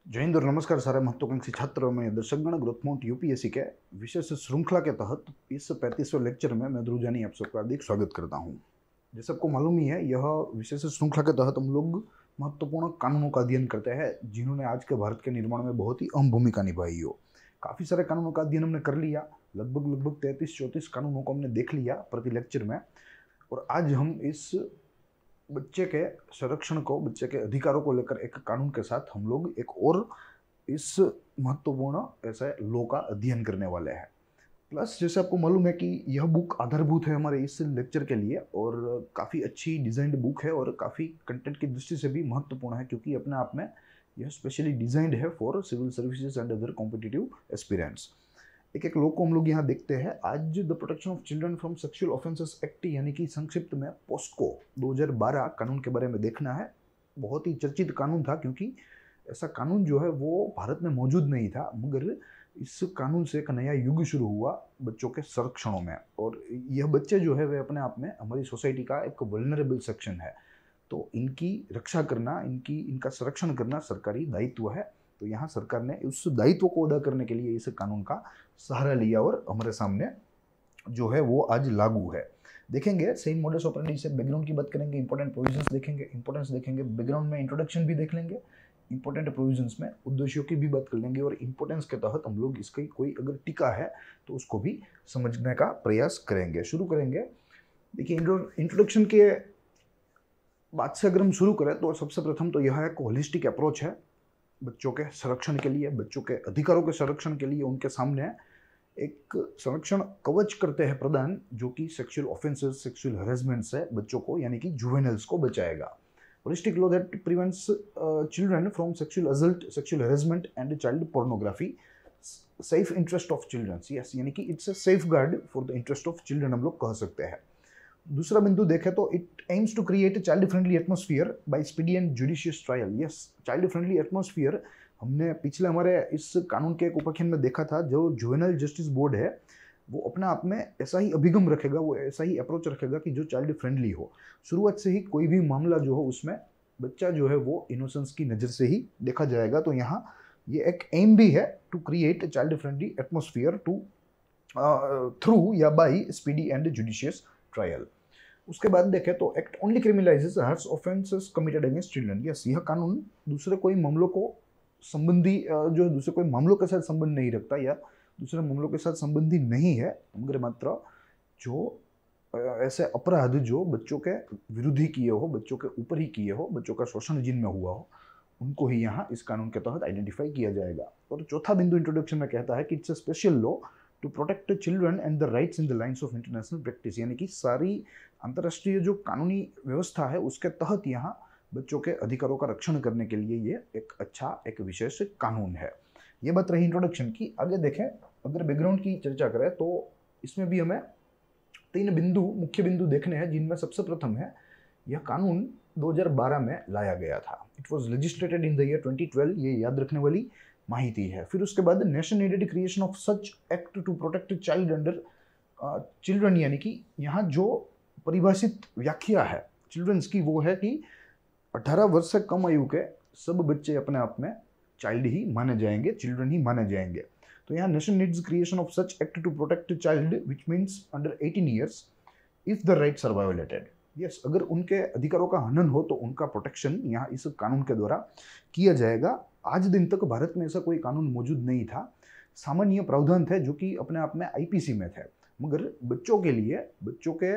जय हिंद और नमस्कार सारे महत्वाकांक्षी छात्रों में दर्शकगण ग्रोथ माउंट यूपीएससी के विशेष श्रृंखला के तहत इस 35वें लेक्चर में मैं ध्रुव जानी आप सबका हार्दिक स्वागत करता हूं। जैसे आपको मालूम ही है, यह विशेष श्रृंखला के तहत हम लोग महत्वपूर्ण कानूनों का अध्ययन करते हैं जिन्होंने आज के भारत के निर्माण में बहुत ही अहम भूमिका निभाई हो। काफ़ी सारे कानूनों का अध्ययन हमने कर लिया, लगभग 33-34 कानूनों को हमने देख लिया प्रति लेक्चर में। और आज हम इस बच्चे के संरक्षण को, बच्चे के अधिकारों को लेकर एक कानून के साथ हम लोग एक और इस महत्वपूर्ण ऐसे लॉ का अध्ययन करने वाले हैं। प्लस जैसे आपको मालूम है कि यह बुक आधारभूत है हमारे इस लेक्चर के लिए और काफ़ी अच्छी डिज़ाइंड बुक है और काफ़ी कंटेंट की दृष्टि से भी महत्वपूर्ण है, क्योंकि अपने आप में यह स्पेशली डिज़ाइंड है for civil services and other competitive aspirants. एक एक लॉ को हम लोग यहाँ देखते हैं। आज the protection of children from sexual offences act यानी कि संक्षिप्त में पोस्को 2012 कानून के बारे में देखना है। बहुत ही चर्चित कानून था, क्योंकि ऐसा कानून जो है वो भारत में मौजूद नहीं था, मगर इस कानून से एक नया युग शुरू हुआ बच्चों के संरक्षणों में। और यह बच्चे जो है वे अपने आप में हमारी सोसाइटी का एक वल्नरेबल सेक्शन है, तो इनकी रक्षा करना, इनका संरक्षण करना सरकारी दायित्व है। तो यहाँ सरकार ने उस दायित्व को अदा करने के लिए इस कानून का सहारा लिया और हमारे सामने जो है वो आज लागू है। देखेंगे सेम मोडस ऑपरेंडी से बैकग्राउंड की बात करेंगे, इंपॉर्टेंट प्रोविजंस देखेंगे, इंपॉर्टेंस देखेंगे, बैकग्राउंड में इंट्रोडक्शन भी देख लेंगे, इंपॉर्टेंट प्रोविजंस में उद्देश्यों की भी बात कर लेंगे और इंपॉर्टेंस के तहत हम लोग इसकी कोई अगर टीका है तो उसको भी समझने का प्रयास करेंगे। शुरू करेंगे। देखिए, इंट्रोडक्शन के बात से अगर हम शुरू करें तो सबसे प्रथम तो यह एक होलिस्टिक अप्रोच है बच्चों के संरक्षण के लिए, बच्चों के अधिकारों के संरक्षण के लिए। उनके सामने एक संरक्षण कवच करते हैं प्रदान, जो कि सेक्सुअल ऑफेंसेस, सेक्सुअल हैरेसमेंट से बच्चों को यानी कि जुवेनाइल्स को बचाएगा। Holistic law that prevents children from sexual assault, sexual harassment and child pornography, safe interest of children. Yes, यानी कि it's a safeguard for the interest of children हम लोग कह सकते हैं। दूसरा बिंदु देखें तो it aims to create a child friendly atmosphere by speedy and judicious trial. Yes, child friendly atmosphere हमने पिछले हमारे इस कानून के एक उपाख्यान में देखा था। जो जुवेनाइल जस्टिस बोर्ड है वो अपने आप में ऐसा ही अभिगम रखेगा, वो ऐसा ही अप्रोच रखेगा कि जो चाइल्ड फ्रेंडली हो। शुरुआत से ही कोई भी मामला जो हो उसमें बच्चा जो है वो इनोसेंस की नज़र से ही देखा जाएगा। तो यहाँ ये एक एम भी है to create a child friendly atmosphere to through या by speedy and judicious trial. उसके बाद देखें तो act only criminalises harsh offences committed against children. Yes, यह कानून दूसरे कोई मामलों को संबंधी जो है दूसरे कोई मामलों के साथ संबंध नहीं रखता या दूसरे मामलों के साथ संबंधी नहीं है, मगर मात्र जो ऐसे अपराध जो बच्चों के विरुद्ध ही किए हो, बच्चों के ऊपर ही किए हो, बच्चों का शोषण जिनमें हुआ हो, उनको ही यहाँ इस कानून के तहत आइडेंटिफाई किया जाएगा। और चौथा बिंदु इंट्रोडक्शन में कहता है कि it's a special law to protect children and the rights in the lines of international practice, यानी कि सारी अंतर्राष्ट्रीय जो कानूनी व्यवस्था है उसके तहत यहाँ बच्चों के अधिकारों का रक्षण करने के लिए ये एक अच्छा, एक विशेष कानून है। ये बात रही इंट्रोडक्शन की। आगे देखें, अगर बैकग्राउंड की चर्चा करें तो इसमें भी हमें 3 बिंदु, मुख्य बिंदु देखने हैं, जिनमें सबसे प्रथम है यह कानून 2012 में लाया गया था। It was legislated in the year 2012, ये याद रखने वाली माहिती है। फिर उसके बाद nation needed creation of such act to protect child under children, यानी कि यहाँ जो परिभाषित व्याख्या है चिल्ड्रंस की वो है कि 18 वर्ष से कम आयु के सब बच्चे अपने आप में चाइल्ड ही माने जाएंगे, चिल्ड्रन ही माने जाएंगे। तो यहाँ nation needs creation of such act to protect child which means under 18 years if the rights are violated. Yes, अगर उनके अधिकारों का हनन हो तो उनका प्रोटेक्शन यहाँ इस कानून के द्वारा किया जाएगा। आज दिन तक भारत में ऐसा कोई कानून मौजूद नहीं था। सामान्य प्रावधान थे जो कि अपने आप में आईपीसी में थे, मगर बच्चों के लिए, बच्चों के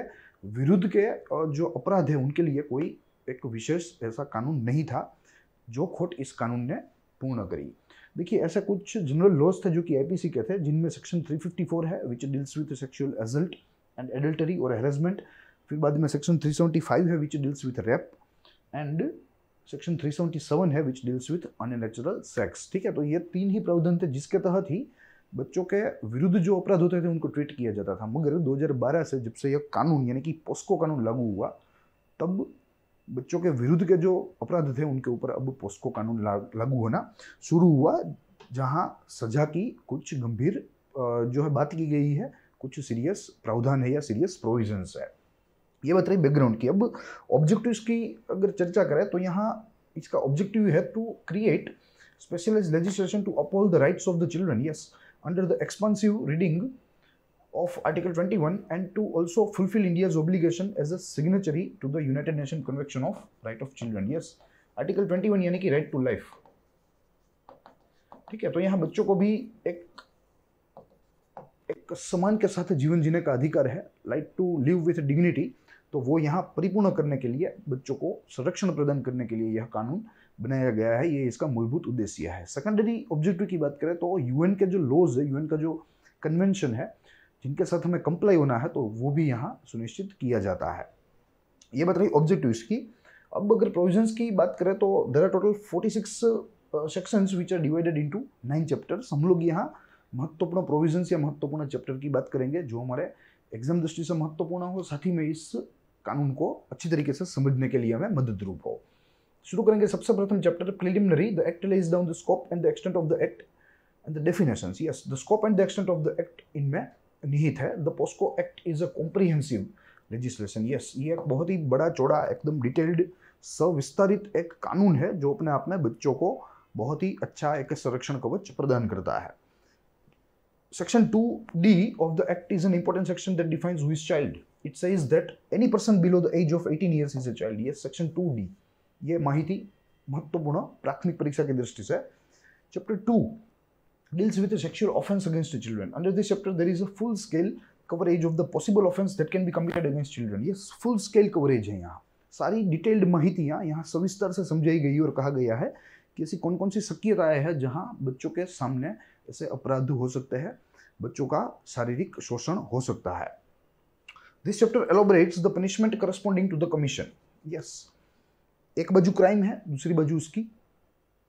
विरुद्ध के जो अपराध है उनके लिए कोई एक विशेष ऐसा कानून नहीं था, जो खोट इस कानून ने पूर्ण करी। देखिए, ऐसे कुछ जनरल लॉज थे जो कि आईपीसी के थे, जिनमें सेक्शन 354 है which deals with sexual assault and adultery और हैरेसमेंट। फिर बाद में सेक्शन 375 है which deals with rape and section 377 है which deals with unnatural sex. ठीक है, तो ये 3 ही प्रावधान थे जिसके तहत ही बच्चों के विरुद्ध जो अपराध होते थे उनको ट्रीट किया जाता था। मगर 2012 से जब से यह कानून यानी कि पोस्को कानून लागू हुआ, तब बच्चों के विरुद्ध के जो अपराध थे उनके ऊपर अब पोस्को कानून लागू होना शुरू हुआ, जहां सजा की कुछ गंभीर जो है बात की गई है, कुछ सीरियस प्रावधान है या सीरियस प्रोविजंस है। ये बात रही बैकग्राउंड की। अब ऑब्जेक्टिव्स की अगर चर्चा करें तो यहाँ इसका ऑब्जेक्टिव है to create specialized legislation to uphold the rights of the children, yes, under the expansive reading of Article 21 and to also fulfill India's obligation as a signatory to the United Nations Convention of Right of Children, yes. Article 21 यानी कि right to life, ठीक है। तो यहाँ बच्चों को भी एक सम्मान के साथ जीवन जीने का अधिकार है, right to live with dignity. तो वो यहाँ परिपूर्ण करने के लिए, बच्चों को संरक्षण प्रदान करने के लिए यह कानून बनाया गया है, ये इसका मूलभूत उद्देश्य है। सेकेंडरी ऑब्जेक्टिव की बात करें तो यूएन के जो लॉज है, यूएन का जो कन्वेंशन है जिनके साथ हमें कंप्लाई होना है, तो वो भी यहाँ सुनिश्चित किया जाता है। ये बात रही ऑब्जेक्टिव्स की। अब अगर प्रोविजंस की बात करें तो there are total 46 sections which are divided into 9 chapters. हम लोग यहाँ महत्वपूर्ण प्रोविजंस या महत्वपूर्ण चैप्टर की बात करेंगे जो हमारे एग्जाम दृष्टि से महत्वपूर्ण हो, साथ ही में इस कानून को अच्छी तरीके से समझने के लिए हमें मदद रूप हो। शुरू करेंगे सबसे प्रथम chapter preliminary. The act lays down the scope and the extent of the act and the definitions. Yes, the scope and the extent of the act इनमें निहित है। The POCSO act is a comprehensive legislation. Yes, ये एक बहुत ही बड़ा चौड़ा, एकदम detailed, सविस्तारित एक कानून है जो अपने आप में बच्चों को बहुत ही अच्छा एक संरक्षण कवच प्रदान करता है। Section 2D of the Act is an important section that defines who is child. It says that any person below the age of 18 years is a child. Yes, Section 2D. ये माहिती महत्वपूर्ण प्राथमिक परीक्षा की दृष्टि से। Chapter 2 deals with the sexual offense against children. Under this chapter, there is a full-scale coverage of the possible offense that can be committed against children. Yes, full-scale coverage है यहाँ। सारी डिटेल्ड माहितियाँ यहाँ सविस्तर से समझाई गई और कहा गया है कि ऐसी कौन कौन सी शक्यताएं हैं जहाँ बच्चों के सामने ऐसे अपराध हो सकते हैं, बच्चों का शारीरिक शोषण हो सकता है। This chapter elaborates the punishment corresponding to the commission. Yes, एक बाजू क्राइम है, दूसरी बाजू उसकी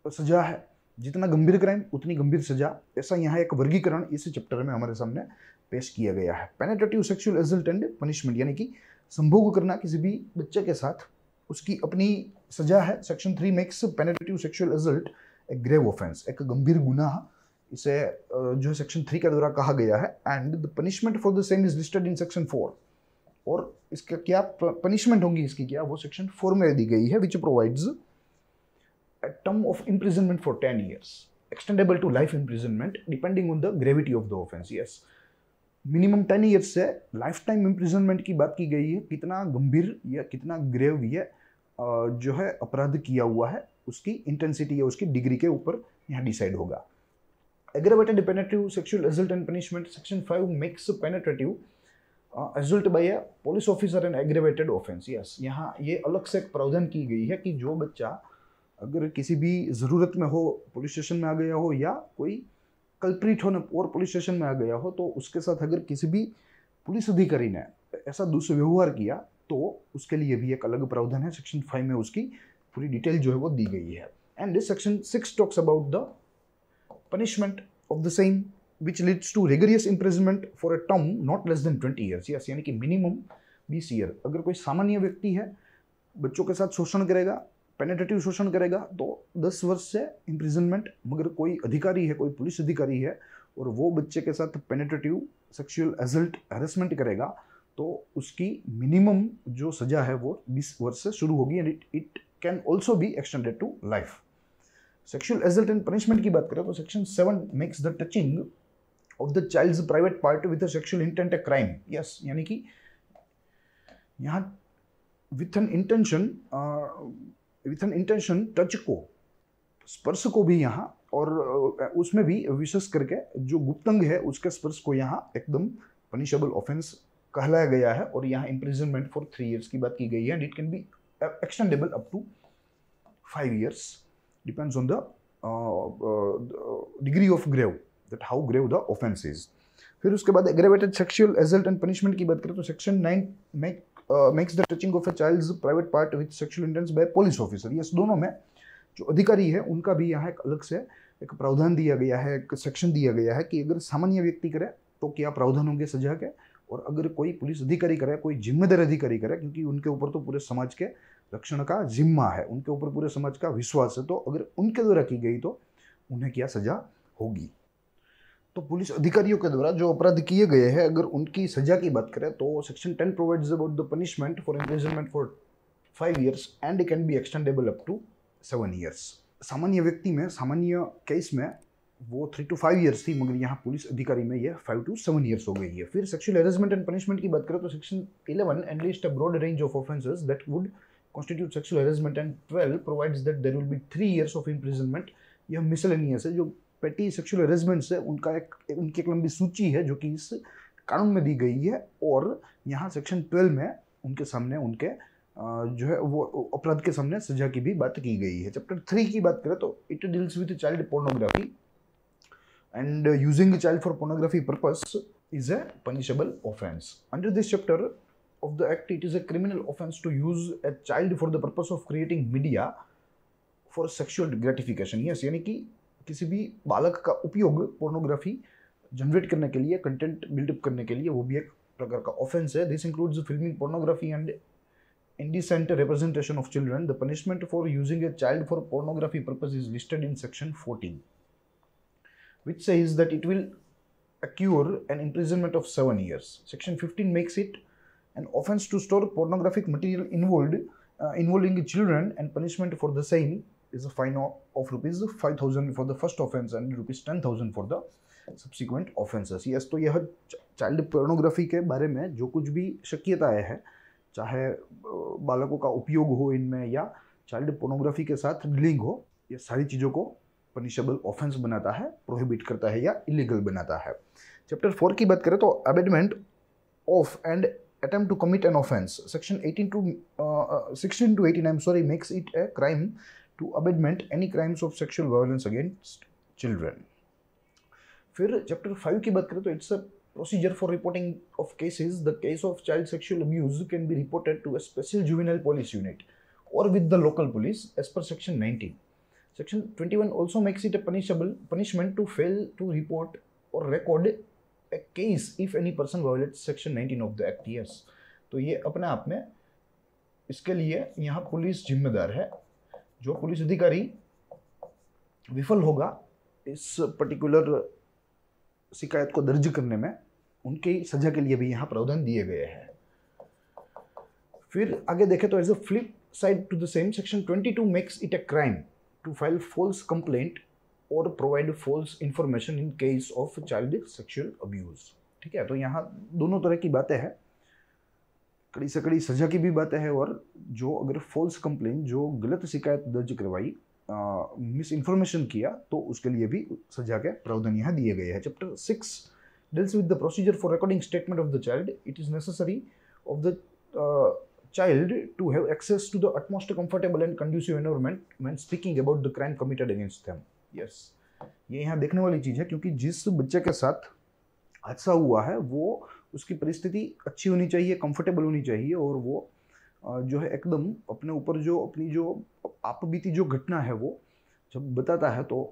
सजा है। जितना गंभीर क्राइम उतनी गंभीर सजा, ऐसा यहाँ एक वर्गीकरण इस चैप्टर में हमारे सामने पेश किया गया है। Penetrative sexual assault and punishment, यानी कि संभोग करना किसी भी बच्चे के साथ, उसकी अपनी सजा है। Section 3 makes penetrative sexual assault ए ग्रेव ऑफेंस, एक गंभीर गुनाह, इसे जो सेक्शन 3 के द्वारा कहा गया है। And the punishment for the same is listed in section 4, और इसका क्या पनिशमेंट होगी इसकी, क्या वो सेक्शन 4 में दी गई है, which provides a term of imprisonment for 10 years, extendable to life imprisonment depending on the gravity of the offense. Yes, minimum 10 years से लाइफ टाइम इम्प्रिजनमेंट की बात की गई है। कितना गंभीर या कितना ग्रेव ये जो है अपराध किया हुआ है, उसकी इंटेंसिटी या उसकी डिग्री के ऊपर यहाँ डिसाइड होगा। Aggravated penetrative sexual assault and punishment, section 5 makes penetrative assault by a police officer an aggravated offence. Yes, यहाँ ये अलग से एक प्रावधान की गई है कि जो बच्चा अगर किसी भी ज़रूरत में हो, पुलिस स्टेशन में आ गया हो, या कोई कल्प्रिट हो और पुलिस स्टेशन में आ गया हो, तो उसके साथ अगर किसी भी पुलिस अधिकारी ने ऐसा दुष्व्यवहार किया तो उसके लिए भी एक अलग प्रावधान है। सेक्शन 5 में उसकी पूरी डिटेल जो है वो दी गई है। And this section 6 talks about the punishment of the same which leads to rigorous imprisonment for a term not less than 20 years. Yes, यानी कि मिनिमम 20 ईयर। अगर कोई सामान्य व्यक्ति है, बच्चों के साथ शोषण करेगा, पेनेट्रेटिव शोषण करेगा, तो 10 वर्ष से इम्प्रिजनमेंट। मगर कोई अधिकारी है, कोई पुलिस अधिकारी है, और वो बच्चे के साथ पेनेट्रेटिव सेक्सुअल असल्ट हैरेसमेंट करेगा, तो उसकी मिनिमम जो सजा है वो 20 वर्ष से शुरू होगी, and it can also be extended to life. Sexual assault and punishment की बात करें तो section 7 makes the touching of the child's private part with a sexual intent a crime. Yes, यानी कि यहाँ विथ एन इंटेंशन टच को, स्पर्श को भी यहाँ, और उसमें भी विशेष करके जो गुप्तंग है उसके स्पर्श को यहाँ एकदम पनिशेबल ऑफेंस कहलाया गया है। और यहाँ इम्प्रिजनमेंट फॉर 3 ईयर्स की बात की गई है, and it can be extendable up to 5 years, depends on the degree of grave, that how grave the offence is. फिर उसके बाद aggravated sexual assault and punishment की बात करें तो section 9 makes the touching of a child's private part with sexual intents by police officer. Yes, दोनों में जो अधिकारी है उनका भी यहाँ एक अलग से एक प्रावधान दिया गया है, एक सेक्शन दिया गया है कि अगर सामान्य व्यक्ति करे तो क्या प्रावधान होंगे सजा के, और अगर कोई पुलिस अधिकारी करे, कोई जिम्मेदार अधिकारी करे, क्योंकि उनके ऊपर तो पूरे समाज के रक्षण का जिम्मा है, उनके ऊपर पूरे समाज का विश्वास है, तो अगर उनके द्वारा की गई तो उन्हें क्या सजा होगी। तो पुलिस अधिकारियों के द्वारा जो अपराध किए गए हैं, अगर उनकी सजा की बात करें तो section 10 provides about the punishment for imprisonment for 5 years and it can be extendable up to 7 years. सामान्य व्यक्ति में, सामान्य केस में वो 3 to 5 ईयर्स थी, मगर यहाँ पुलिस अधिकारी में ये 5 to 7 ईयर्स हो गई है। फिर सेक्सुअल हैरेसमेंट एंड पनिशमेंट की बात करें तो section 11 enlist a broad range of offences that would constitute sexual harassment and 12 provides that there will be 3 years of imprisonment. यह मिसलेनियस है। जो पेटी सेक्सुअल हैरेसमेंट्स है उनकी एक लंबी सूची है जो कि इस कानून में दी गई है, और यहाँ सेक्शन 12 में उनके सामने उनके जो है वो अपराध के सामने सजा की भी बात की गई है। चैप्टर 3 की बात करें तो it deals with child pornography and using a child for pornography purpose is a punishable offense. Under this chapter of the act, it is a criminal offense to use a child for the purpose of creating media for sexual gratification. Yes, यानी कि किसी भी बालक का उपयोग pornography generate करने के लिए, कंटेंट बिल्डअप करने के लिए, वो भी एक प्रकार का ऑफेंस है। This includes filming pornography and indecent representation of children. The punishment for using a child for pornography purpose is listed in section 14. which says that it will occur an imprisonment of 7 years. Section 15 makes it an offense to store pornographic material involving children, and punishment for the same is a fine of rupees 5,000 for the first offense and rupees 10,000 for the subsequent offenses. Yes, तो यह child pornography के बारे में जो कुछ भी शक्यताएं हैं, चाहे बालकों का उपयोग हो इनमें या चाइल्ड पोर्नोग्राफी के साथ डीलिंग हो, ये सारी चीज़ों को पनिशेबल ऑफेंस बनाता है, प्रोहिबिट करता है या इलीगल बनाता है। चैप्टर 4 की बात करें तो abetment of and attempt to commit an offence, section 16 to 18 makes it a crime to abetment any crimes of sexual violence against children. फिर चैप्टर 5 की बात करें तो it's a procedure for reporting of cases. The case of child sexual abuse can be reported to a special juvenile police unit और with the local police as per section 19. Section 21 also makes it a punishment to fail to report or record a case if any person violates section 19 of the act. Yes, तो ये अपने आप में इसके लिए यहाँ police जिम्मेदार है। जो पुलिस अधिकारी विफल होगा इस पर्टिकुलर शिकायत को दर्ज करने में, उनकी सजा के लिए भी यहाँ प्रावधान दिए गए हैं। फिर आगे देखें तो as a flip side to the same, section 22 makes it a crime to file false complaint or provide false information in case of child sexual abuse. ठीक है, तो यहाँ दोनों तरह की बातें हैं, कड़ी से कड़ी सजा की भी बातें हैं, और जो अगर फॉल्स कंप्लेंट, जो गलत शिकायत दर्ज करवाई, मिस इन्फॉर्मेशन किया, तो उसके लिए भी सजा के प्रावधान यहाँ दिए गए हैं। Chapter 6 deals with the procedure for recording statement of the child. It is necessary of the child to have access to the utmost comfortable and conducive environment when speaking about the crime committed against them. Yes, ये यहाँ देखने वाली चीज़ है, क्योंकि जिस बच्चे के साथ हादसा हुआ है वो उसकी परिस्थिति अच्छी होनी चाहिए, कंफर्टेबल होनी चाहिए, और वो जो है एकदम अपने ऊपर जो अपनी जो आप बीती जो घटना है वो जब बताता है तो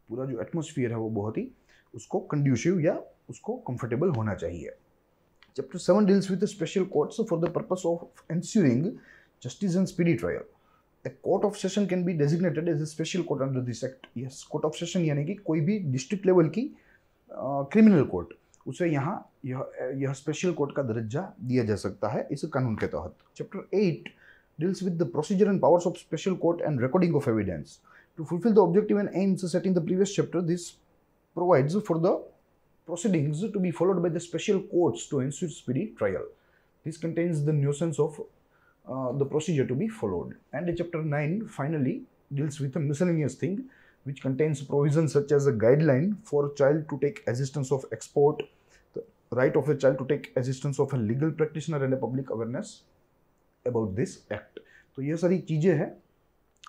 पूरा जो एटमोसफियर है वो बहुत ही उसको कंड्यूसिव या उसको कंफर्टेबल होना चाहिए। Chapter 7 deals with the special courts for the purpose of ensuring justice and speedy trial. A court of session can be designated as a special court under this act. Yes, court of session यानी कि कोई भी district level की criminal court, उसे यहाँ यह special court का दर्जा दिया जा सकता है इस कानून के तहत। Chapter 8 deals with the procedure and powers of special court and recording of evidence. To fulfill the objective and aims set in the previous chapter, this provides for the proceedings to be followed by the special courts to ensure speedy trial. This contains the nuisance of the procedure to be followed. And chapter 9 finally deals with a miscellaneous thing which contains provisions such as a guideline for a child to take assistance of expert, the right of a child to take assistance of a legal practitioner, and a public awareness about this act. तो ये सारी चीज़ें हैं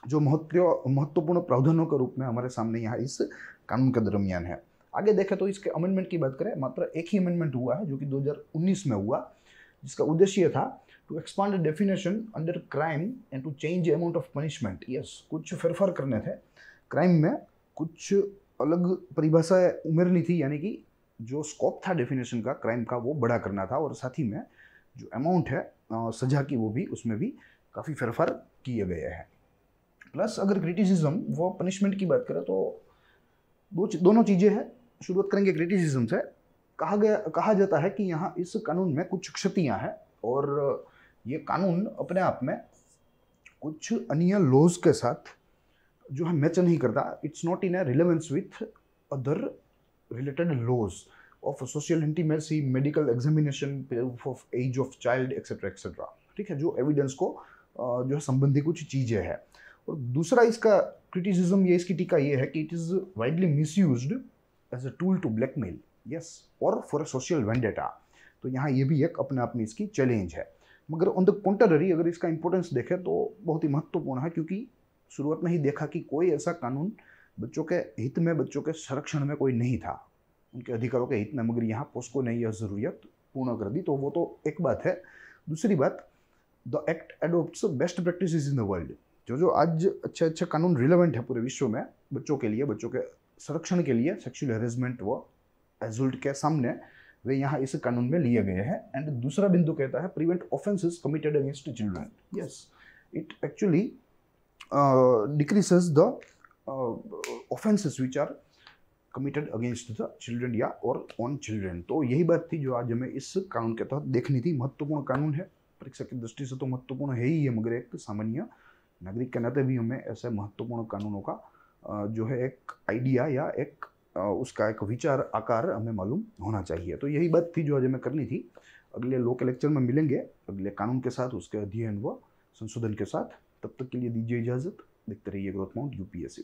जो महत्वपूर्ण प्रावधानों के रूप में हमारे सामने यहाँ इस कानून के दरमियान है। आगे देखें तो इसके अमेंडमेंट की बात करें, मात्र एक ही अमेंडमेंट हुआ है जो कि 2019 में हुआ, जिसका उद्देश्य था to expand definition under crime and to change amount of punishment. Yes, कुछ फेरफार करने थे क्राइम में, कुछ अलग परिभाषा उमेरनी थी, यानी कि जो स्कोप था डेफिनेशन का क्राइम का वो बड़ा करना था, और साथ ही में जो अमाउंट है सजा की वो भी उसमें भी काफ़ी फेरफार किए गए हैं। प्लस अगर क्रिटिसिज्म वो पनिशमेंट की बात करें तो दोनों चीज़ें हैं। शुरुआत करेंगे क्रिटिसिज्म से। कहा जाता है कि यहाँ इस कानून में कुछ क्षतियाँ हैं, और ये कानून अपने आप में कुछ अन्य लॉज के साथ जो है मैच नहीं करता, it's not in a relevance with other related laws of social intimacy, medical examination, proof of age of child etcetera etcetera. ठीक है, जो एविडेंस को जो है संबंधी कुछ चीज़ें हैं। और दूसरा इसका क्रिटिसिज्म, ये इसकी टीका ये है कि it is widely misused as a tool to blackmail, yes, और फॉर अ सोशल वेंडेटा। तो यहाँ ये भी एक अपने आप में इसकी चैलेंज है। मगर ऑन द कॉन्ट्ररी अगर इसका इंपॉर्टेंस देखें तो बहुत ही महत्वपूर्ण है, क्योंकि शुरुआत में ही देखा कि कोई ऐसा कानून बच्चों के हित में, बच्चों के संरक्षण में कोई नहीं था, उनके अधिकारों के हित में। मगर यहाँ पोस्को ने यह ज़रूरियत पूर्ण कर दी, तो वो तो एक बात है। दूसरी बात, the act adopts best practices in the world. जो आज अच्छे अच्छे कानून रिलेवेंट है पूरे विश्व में बच्चों के लिए, बच्चों के संरक्षण के लिए, सेक्सुअल हैरेसमेंट व एसल्ट के सामने, वे यहाँ इस कानून में लिए गए हैं। एंड दूसरा बिंदु कहता है prevent offences committed against children. Yes, it actually decreases the offences which are committed against the children या और ऑन चिल्ड्रन। तो यही बात थी जो आज हमें इस कानून के तहत देखनी थी। महत्वपूर्ण कानून है, परीक्षा की दृष्टि से तो महत्वपूर्ण है ही है, मगर एक सामान्य नागरिक के नाते भी हमें ऐसे महत्वपूर्ण कानूनों का जो है एक आइडिया या एक उसका एक विचार आकार हमें मालूम होना चाहिए। तो यही बात थी जो आज हमें करनी थी। अगले लॉ के लेक्चर में मिलेंगे अगले कानून के साथ, उसके अध्ययन व संशोधन के साथ। तब तक के लिए दीजिए इजाज़त। देखते रहिए ग्रोथ माउंट यूपीएससी।